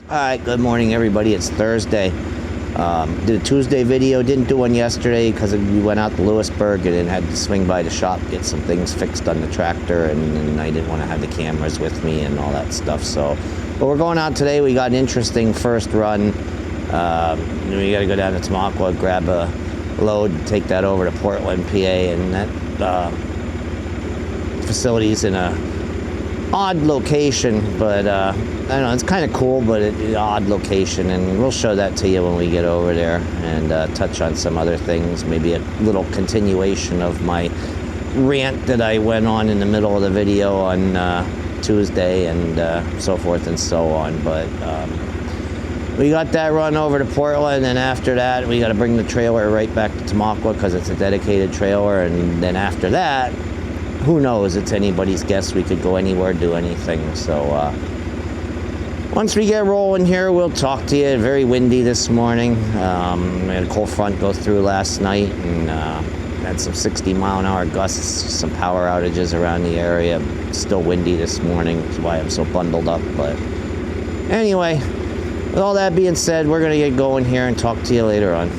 Alright, good morning everybody. It's Thursday. Did a Tuesday video, didn't do one yesterday because we went out to Lewisburg and then had to swing by the shop, get some things fixed on the tractor, and I didn't want to have the cameras with me and all that stuff. But we're going out today. We got an interesting first run. We got to go down to Tamaqua, grab a load, take that over to Portland, PA, and that facility's in a odd location, but I don't know, it's kind of cool, but an odd location, and we'll show that to you when we get over there and touch on some other things, maybe a little continuation of my rant that I went on in the middle of the video on Tuesday and so forth and so on. But we got that run over to Portland, and after that we got to bring the trailer right back to Tamaqua because it's a dedicated trailer, and then after that, who knows, it's anybody's guess. We could go anywhere, do anything. So once we get rolling here, we'll talk to you. Very windy this morning. We had a cold front go through last night and had some 60-mile-an-hour gusts, some power outages around the area. Still windy this morning, which is why I'm so bundled up. But anyway, with all that being said, we're going to get going here and talk to you later on.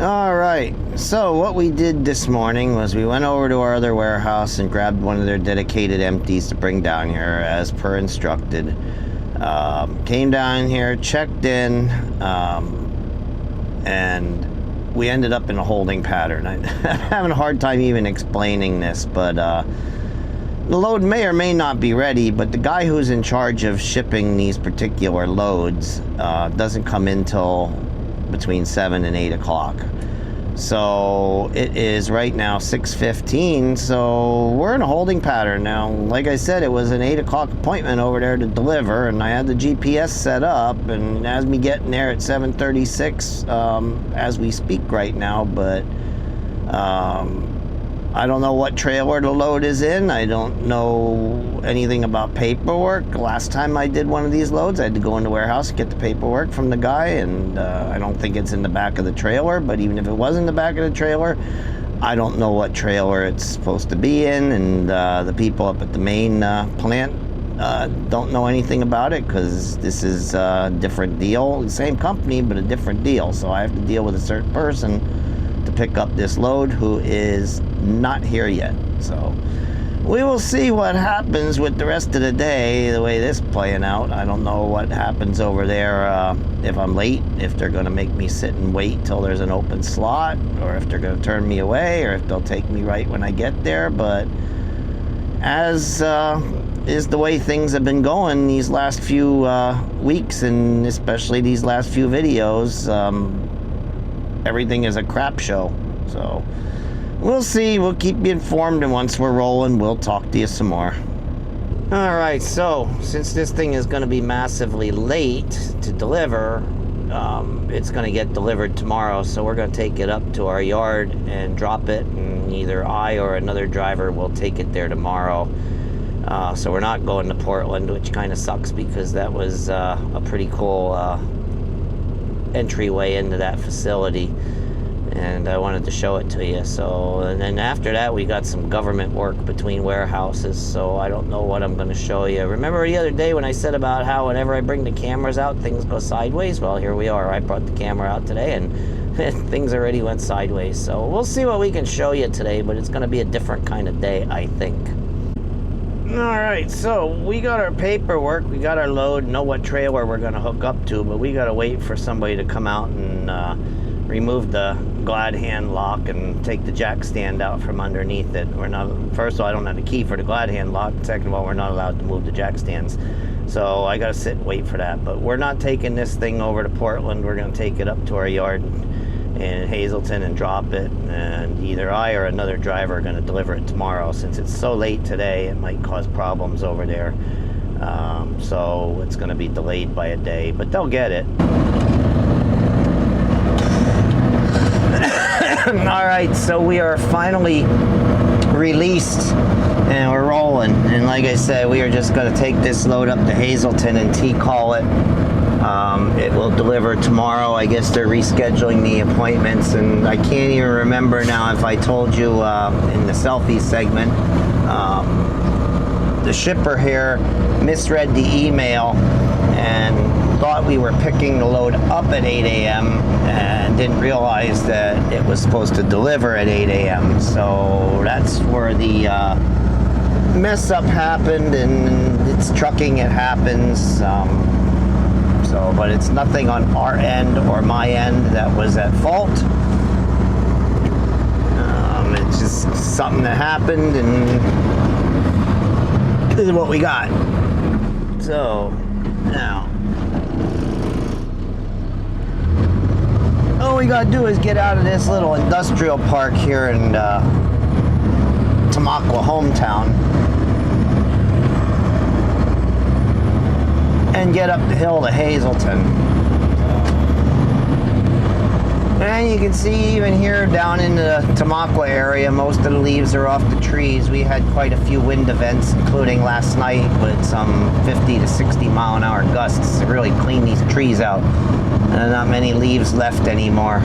Alright, so what we did this morning was we went over to our other warehouse and grabbed one of their dedicated empties to bring down here as per instructed. Came down here, checked in, and we ended up in a holding pattern. I'm having a hard time even explaining this, but the load may or may not be ready, but the guy who's in charge of shipping these particular loads doesn't come in till between 7 and 8 o'clock. So it is right now 6:15, so we're in a holding pattern now. Like I said, it was an 8 o'clock appointment over there to deliver, and I had the GPS set up, and as me getting there at 7:36 as we speak right now. But I don't know what trailer the load is in. I don't know anything about paperwork. Last time I did one of these loads, I had to go in the warehouse and get the paperwork from the guy, and I don't think it's in the back of the trailer. But even if it was in the back of the trailer, I don't know what trailer it's supposed to be in, and the people up at the main plant don't know anything about it because this is a different deal. The same company, but a different deal. So I have to deal with a certain person to pick up this load who is not here yet. So we will see what happens with the rest of the day, the way this is playing out. I don't know what happens over there, if I'm late, if they're going to make me sit and wait till there's an open slot, or if they're going to turn me away, or if they'll take me right when I get there. But as is the way things have been going these last few weeks, and especially these last few videos, everything is a crap show. So we'll see. We'll keep you informed, and once we're rolling, we'll talk to you some more. Alright, so since this thing is going to be massively late to deliver, it's going to get delivered tomorrow, so we're going to take it up to our yard and drop it, and either I or another driver will take it there tomorrow. So we're not going to Portland, which kind of sucks because that was a pretty cool entryway into that facility, and I wanted to show it to you. So, and then after that we got some government work between warehouses, so I don't know what I'm going to show you. Remember the other day when I said about how whenever I bring the cameras out things go sideways? Well, here we are. I brought the camera out today and things already went sideways. So we'll see what we can show you today, but it's going to be a different kind of day, I think. Alright, so we got our paperwork, we got our load, know what trailer we're going to hook up to, but we got to wait for somebody to come out and remove the glad hand lock and take the jack stand out from underneath it. We're not, first of all, I don't have the key for the glad hand lock, second of all, we're not allowed to move the jack stands. So I got to sit and wait for that, but we're not taking this thing over to Portland. We're going to take it up to our yard in Hazleton and drop it, and either I or another driver are going to deliver it tomorrow. Since it's so late today, it might cause problems over there, so it's going to be delayed by a day, but they'll get it. Alright, so we are finally released and we're rolling, and like I said, we are just going to take this load up to Hazleton and T-call it It will deliver tomorrow. I guess they're rescheduling the appointments, and I can't even remember now if I told you in the selfie segment. The shipper here misread the email and thought we were picking the load up at 8 a.m. and didn't realize that it was supposed to deliver at 8 a.m. So that's where the mess up happened, and it's trucking, it happens. But it's nothing on our end or my end that was at fault. It's just something that happened, and this is what we got. So now all we gotta do is get out of this little industrial park here in Tamaqua, hometown, and get up the hill to Hazleton. And you can see even here down in the Tamaqua area, most of the leaves are off the trees. We had quite a few wind events, including last night with some 50 to 60 mile an hour gusts to really clean these trees out. And not many leaves left anymore.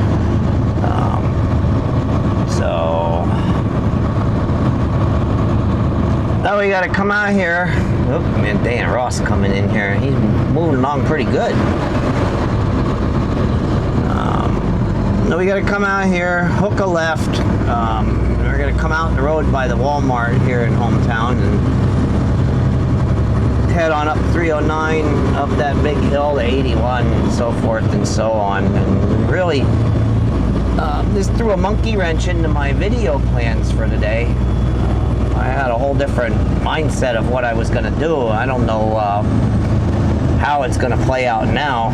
Now we gotta come out here. Oh man, Dan Ross coming in here. He's moving along pretty good. Now we gotta come out here, hook a left. We're gonna come out the road by the Walmart here in hometown and head on up 309, up that big hill to 81, and so forth and so on. And really, this threw a monkey wrench into my video plans for today. I had a whole different mindset of what I was going to do. I don't know how it's going to play out now.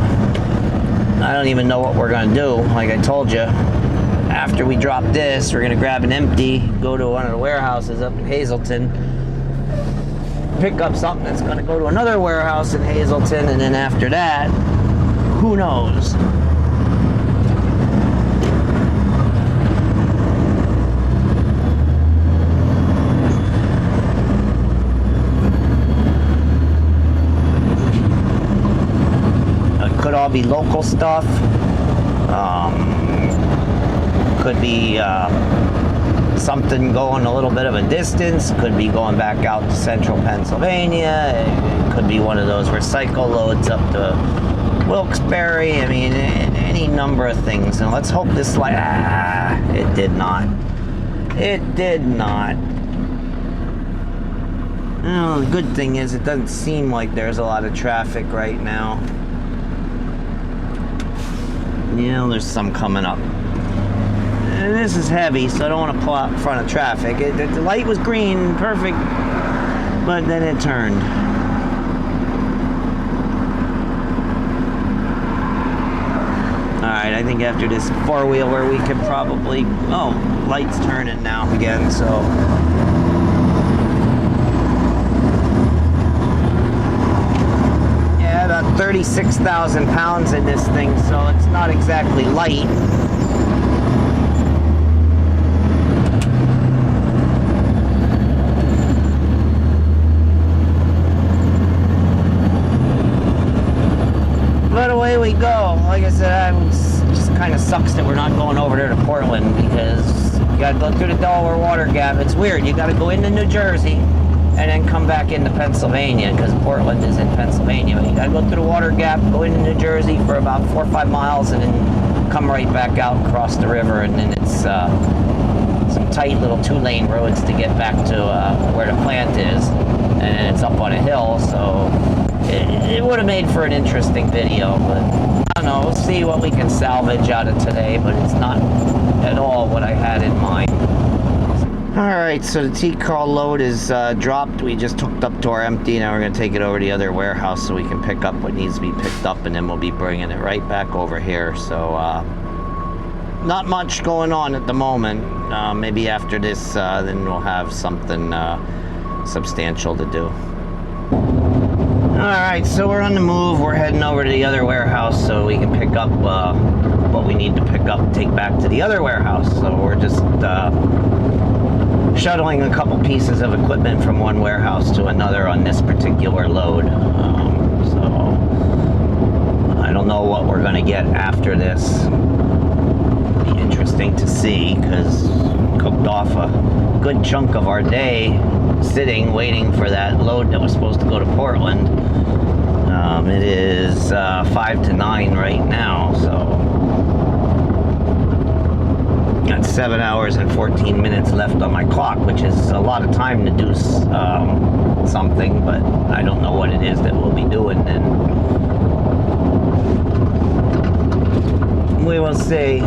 I don't even know what we're going to do. Like I told you, after we drop this, we're going to grab an empty, go to one of the warehouses up in Hazleton, pick up something that's going to go to another warehouse in Hazleton, and then after that, who knows? Could all be local stuff. Could be something going a little bit of a distance. Could be going back out to central Pennsylvania. It could be one of those recycle loads up to Wilkes-Barre. I mean, any number of things. And let's hope this light. It did not. It did not. Oh, the good thing is it doesn't seem like there's a lot of traffic right now. Yeah, there's some coming up. And this is heavy, so I don't want to pull out in front of traffic. The light was green, perfect, but then it turned. Alright, I think after this four-wheeler we could probably... Oh, light's turning now again, so... 36,000 pounds in this thing, so it's not exactly light. But away we go. Like I said, it just kind of sucks that we're not going over there to Portland, because you gotta go through the Delaware Water Gap. It's weird. You gotta go into New Jersey and then come back into Pennsylvania, because Portland is in Pennsylvania. But you gotta go through the Water Gap, go into New Jersey for about 4 or 5 miles, and then come right back out and cross the river, and then it's some tight little 2-lane roads to get back to where the plant is, and it's up on a hill, so it would have made for an interesting video, but I don't know, we'll see what we can salvage out of today, but it's not at all what I had in mind. Alright, so the T-Crawl load is dropped. We just hooked up to our empty. Now we're going to take it over to the other warehouse so we can pick up what needs to be picked up, and then we'll be bringing it right back over here. So, not much going on at the moment. Maybe after this, then we'll have something substantial to do. Alright, so we're on the move. We're heading over to the other warehouse so we can pick up what we need to pick up, take back to the other warehouse. So we're just shuttling a couple pieces of equipment from one warehouse to another on this particular load. don't know what we're going to get after this. Be interesting to see, because cooked off a good chunk of our day sitting waiting for that load that was supposed to go to Portland. It is 5 to 9 right now, so got 7 hours and 14 minutes left on my clock, which is a lot of time to do something, but I don't know what it is that we'll be doing, and we will see.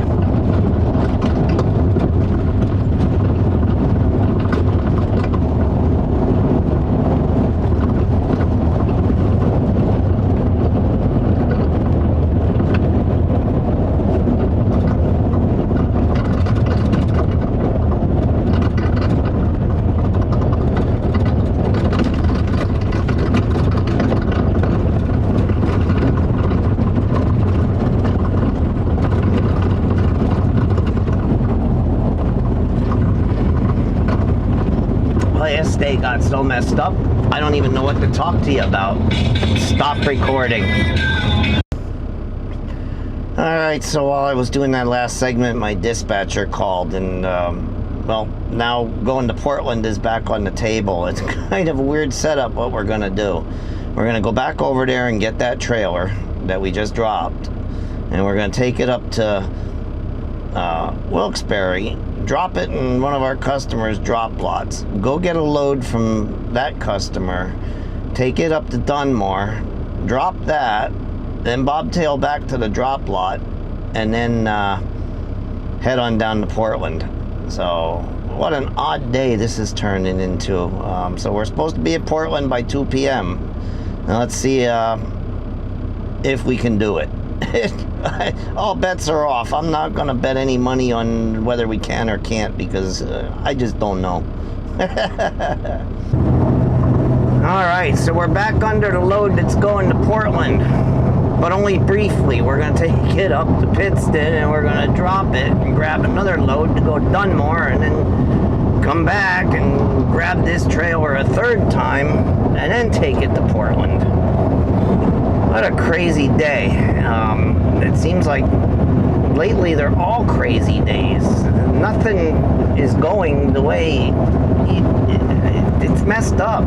Yesterday got so messed up, I don't even know what to talk to you about. Stop recording. Alright, so while I was doing that last segment, my dispatcher called, and well, now going to Portland is back on the table. It's kind of a weird setup what we're gonna do. We're gonna go back over there and get that trailer that we just dropped, and we're gonna take it up to Wilkes-Barre, drop it in one of our customers' drop lots, go get a load from that customer, take it up to Dunmore, drop that, then bobtail back to the drop lot, and then head on down to Portland. So what an odd day this is turning into. So we're supposed to be at Portland by 2 p.m. Now let's see if we can do it. All bets are off. I'm not going to bet any money on whether we can or can't, because I just don't know. Alright, so we're back under the load that's going to Portland, but only briefly. We're going to take it up to Pittston, and we're going to drop it and grab another load to go to Dunmore, and then come back and grab this trailer a third time, and then take it to Portland. What a crazy day. It seems like lately they're all crazy days. Nothing is going the way it's messed up.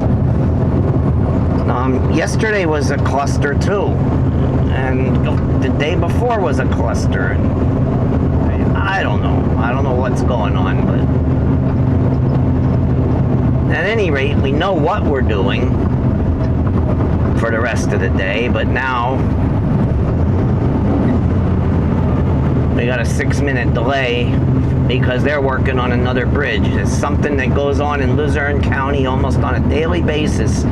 Yesterday was a cluster too, and the day before was a cluster. I don't know what's going on, but at any rate, we know what we're doing for the rest of the day, but now we got a 6-minute delay because they're working on another bridge. It's something that goes on in Luzerne County almost on a daily basis.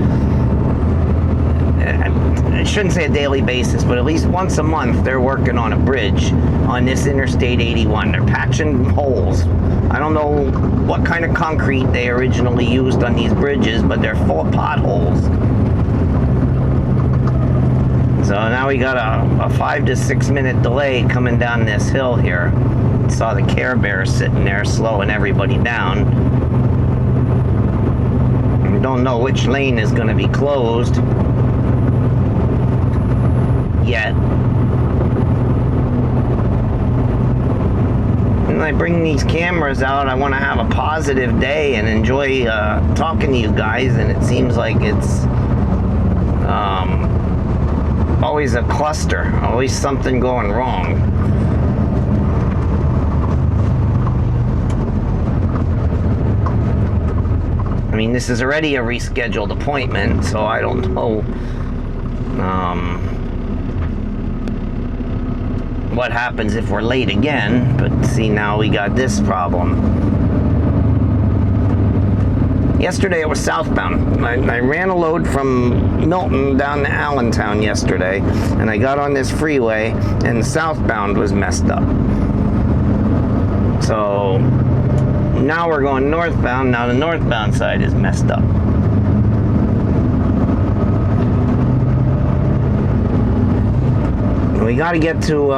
I shouldn't say a daily basis, but at least once a month they're working on a bridge on this Interstate 81. They're patching holes. I don't know what kind of concrete they originally used on these bridges, but they're full of potholes. So now we got a 5 to 6 minute delay coming down this hill here. Saw the Care Bear sitting there slowing everybody down. We don't know which lane is going to be closed yet. When I bring these cameras out, I want to have a positive day and enjoy talking to you guys, and it seems like it's always a cluster, always something going wrong. I mean, this is already a rescheduled appointment, so I don't know what happens if we're late again. But see, now we got this problem. Yesterday it was southbound. I ran a load from Milton down to Allentown yesterday, and I got on this freeway, and the southbound was messed up. So now we're going northbound. Now the northbound side is messed up. We got to get to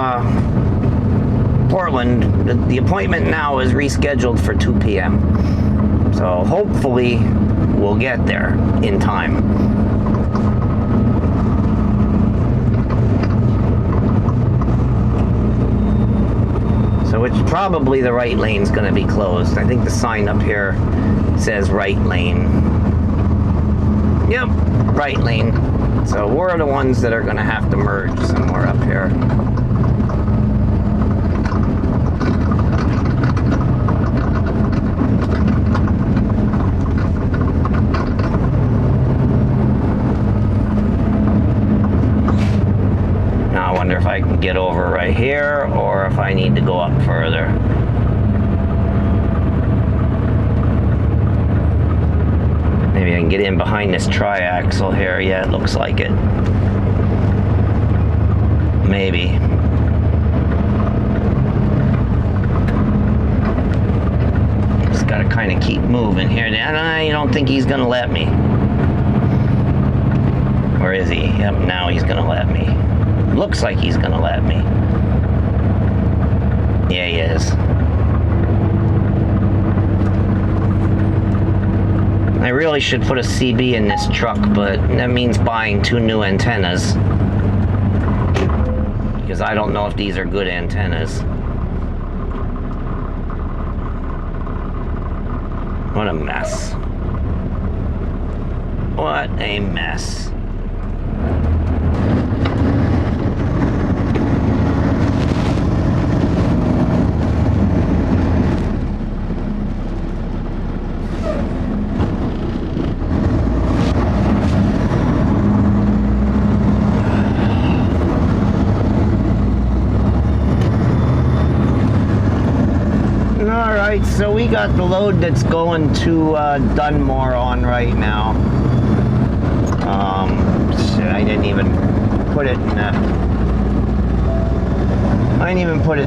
Portland. The appointment now is rescheduled for 2 p.m. So hopefully we'll get there in time. which probably the right lane's going to be closed. I think the sign up here says right lane. Yep, right lane. So we're the ones that are going to have to merge somewhere up here. Now I wonder if I can get over right here or if I need to go up further. Maybe I can get in behind this triaxle here. Yeah, it looks like it. Maybe. Just gotta kind of keep moving here. And I don't think he's gonna let me. Or is he? Yep, now he's gonna let me. Looks like he's gonna let me. Yeah, he is. I really should put a CB in this truck, but that means buying 2 new antennas. Because I don't know if these are good antennas. What a mess. What a mess. So we got the load that's going to Dunmore on right now. I didn't even put it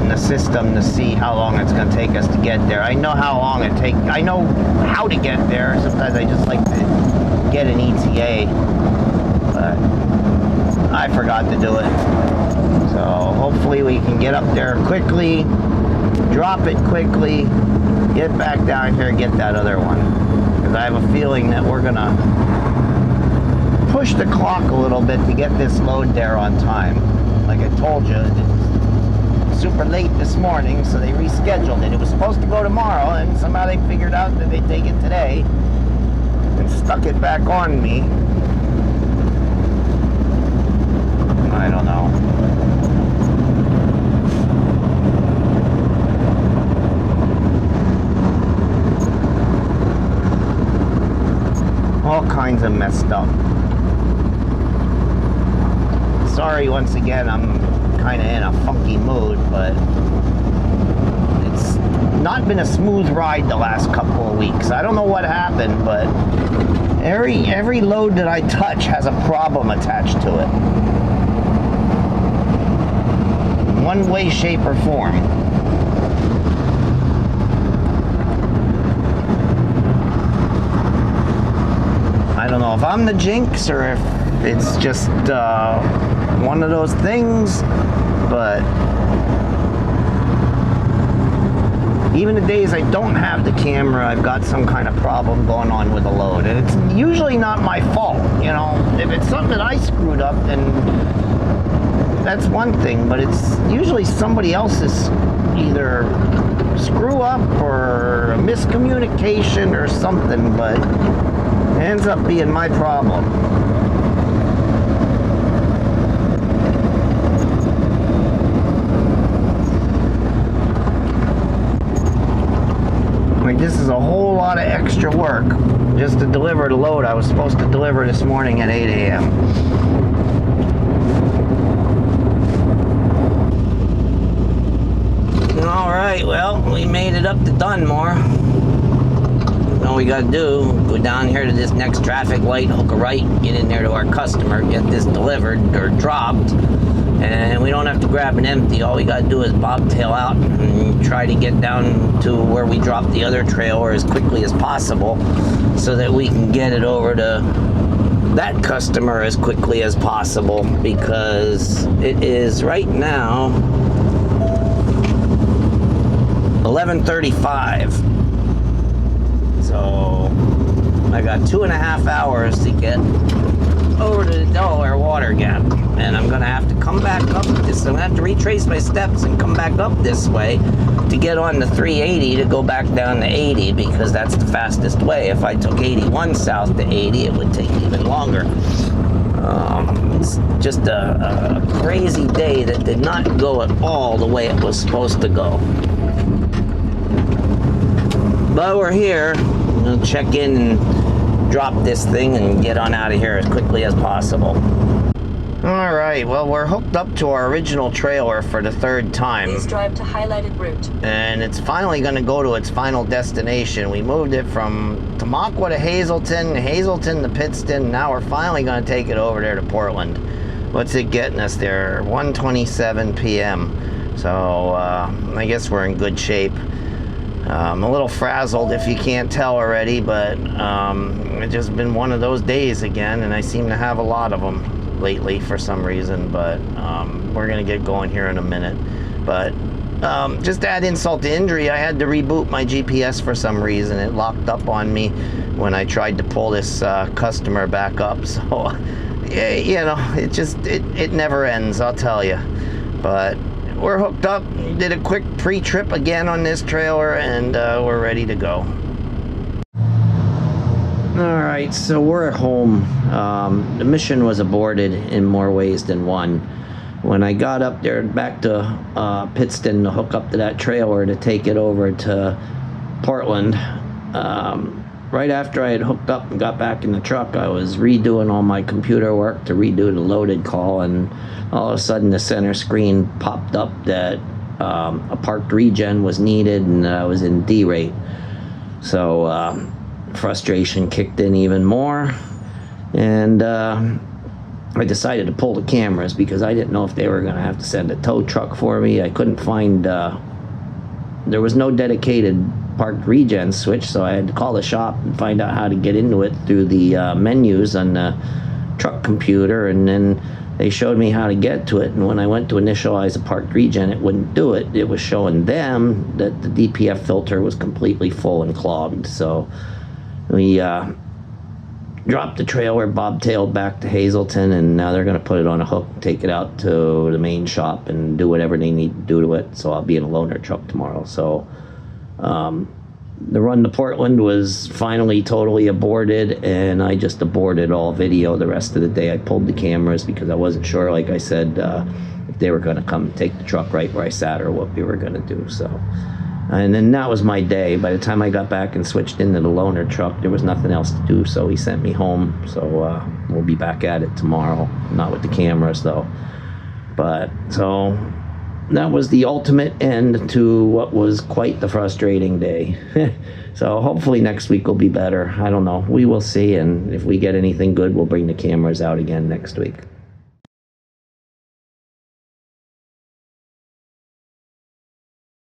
in the system to see how long it's going to take us to get there. I know how long it takes. I know how to get there. Sometimes I just like to get an ETA, but I forgot to do it. So hopefully we can get up there quickly, drop it quickly, get back down here and get that other one. Because I have a feeling that we're gonna push the clock a little bit to get this load there on time. Like I told you, it's super late this morning, so they rescheduled it. It was supposed to go tomorrow, and somehow they figured out that they'd take it today and stuck it back on me. I don't know. All kinds of messed up. Sorry once again, I'm kind of in a funky mood, but it's not been a smooth ride the last couple of weeks. I don't know what happened, but every load that I touch has a problem attached to it. One way, shape, or form. I don't know if I'm the jinx or if it's just one of those things, but even the days I don't have the camera, I've got some kind of problem going on with the load. And it's usually not my fault, you know. If it's something that I screwed up, then that's one thing, but it's usually somebody else's either screw up or a miscommunication or something, but it ends up being my problem. Like, this is a whole lot of extra work just to deliver the load I was supposed to deliver this morning at 8 a.m. Alright, well, we made it up to Dunmore. All we gotta do, go down here to this next traffic light, hook a right, get in there to our customer, get this delivered or dropped, and we don't have to grab an empty. All we gotta do is bobtail out and try to get down to where we dropped the other trailer as quickly as possible so that we can get it over to that customer as quickly as possible, because it is right now 11:35. So I got 2.5 hours to get over to the Delaware Water Gap, and I'm gonna have to come back up this. I'm gonna have to retrace my steps and come back up this way to get on the 380 to go back down to 80, because that's the fastest way. If I took 81 south to 80, it would take even longer. It's just a crazy day that did not go at all the way it was supposed to go. But we're here. We'll check in and drop this thing and get on out of here as quickly as possible. All right, well, we're hooked up to our original trailer for the third time. Please drive to highlighted route. And it's finally going to go to its final destination. We moved it from Tamaqua to Hazleton to Pittston. Now we're finally going to take it over there to Portland. What's it getting us there? 1:27 p.m. So I guess we're in good shape. I'm a little frazzled if you can't tell already, but it's just been one of those days again, and I seem to have a lot of them lately for some reason, but we're gonna get going here in a minute. But just to add insult to injury, I had to reboot my GPS for some reason. It locked up on me when I tried to pull this customer back up. So yeah, you know, it never ends, I'll tell you. But we're hooked up, did a quick pre-trip again on this trailer, and we're ready to go. All right, so we're at home. The mission was aborted in more ways than one. When I got up there back to Pittston to hook up to that trailer to take it over to Portland, right after I had hooked up and got back in the truck, I was redoing all my computer work to redo the loaded call, and all of a sudden the center screen popped up that a parked regen was needed and I was in D rate. So frustration kicked in even more, and I decided to pull the cameras because I didn't know if they were going to have to send a tow truck for me. I couldn't find, there was no dedicated parked regen switch, so I had to call the shop and find out how to get into it through the menus on the truck computer, and then they showed me how to get to it. And when I went to initialize a parked regen, it wouldn't do it. It was showing them that the DPF filter was completely full and clogged. So we dropped the trailer, bobtailed back to Hazleton, and now they're going to put it on a hook, take it out to the main shop, and do whatever they need to do to it. So I'll be in a loaner truck tomorrow. So the run to Portland was finally totally aborted, and I just aborted all video the rest of the day. I pulled the cameras because I wasn't sure, like I said, if they were going to come take the truck right where I sat or what we were going to do. So. And then that was my day. By the time I got back and switched into the loaner truck, there was nothing else to do, so he sent me home. So we'll be back at it tomorrow. Not with the cameras, though. But, so, that was the ultimate end to what was quite the frustrating day. So hopefully next week will be better. I don't know. We will see, and if we get anything good, we'll bring the cameras out again next week.